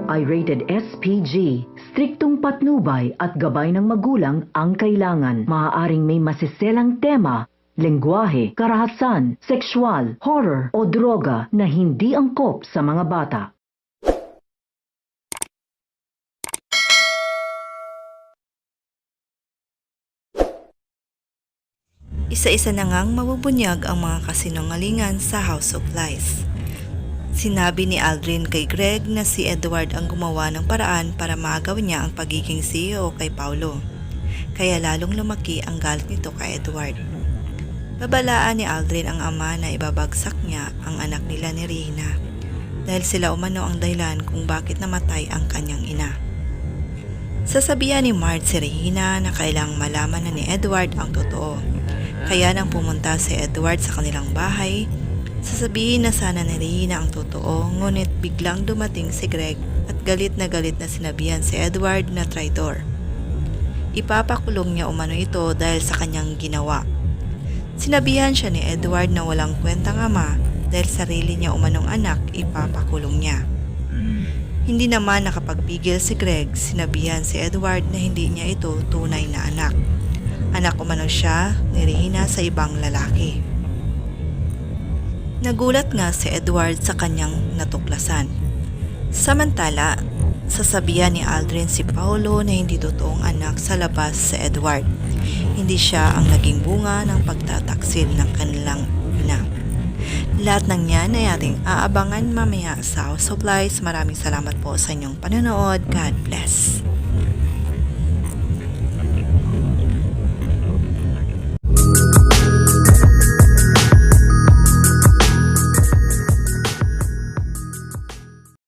ay rated SPG. Striktong patnubay at gabay ng magulang ang kailangan. Maaaring may masiselang tema, lengguwahe, karahasan, sexual, horror o droga na hindi angkop sa mga bata. Isa-isa na ngang mabubunyag ang mga kasinungalingan sa House of Lies. Sinabi ni Aldrin kay Greg na si Edward ang gumawa ng paraan para maagaw niya ang pagiging CEO kay Paulo. Kaya lalong lumaki ang galit nito kay Edward. Babalaan ni Aldrin ang ama na ibabagsak niya ang anak nila ni Rina dahil sila umano ang dahilan kung bakit namatay ang kanyang ina. Sasabihan ni Mart si Regina na kailangang malaman na ni Edward ang totoo. Kaya nang pumunta si Edward sa kanilang bahay, sasabihin na sana ni Regina ang totoo, ngunit biglang dumating si Greg at galit na sinabihan si Edward na traitor. Ipapakulong niya umano ito dahil sa kanyang ginawa. Sinabihan siya ni Edward na walang kwentang ama dahil sarili niya umanong anak, ipapakulong niya. Hindi naman nakapagpigil si Greg, sinabihan si Edward na hindi niya ito tunay na anak. Anak umano siya ni Regina sa ibang lalaki. Nagulat nga si Edward sa kanyang natuklasan. Samantala, sasabihan ni Aldrin si Paulo na hindi totoong anak sa labas si Edward. Hindi siya ang naging bunga ng pagtataksil ng kanilang ina. Lahat ng yan ay ating aabangan mamaya sa House of Lies. Maraming salamat po sa inyong panonood. God bless.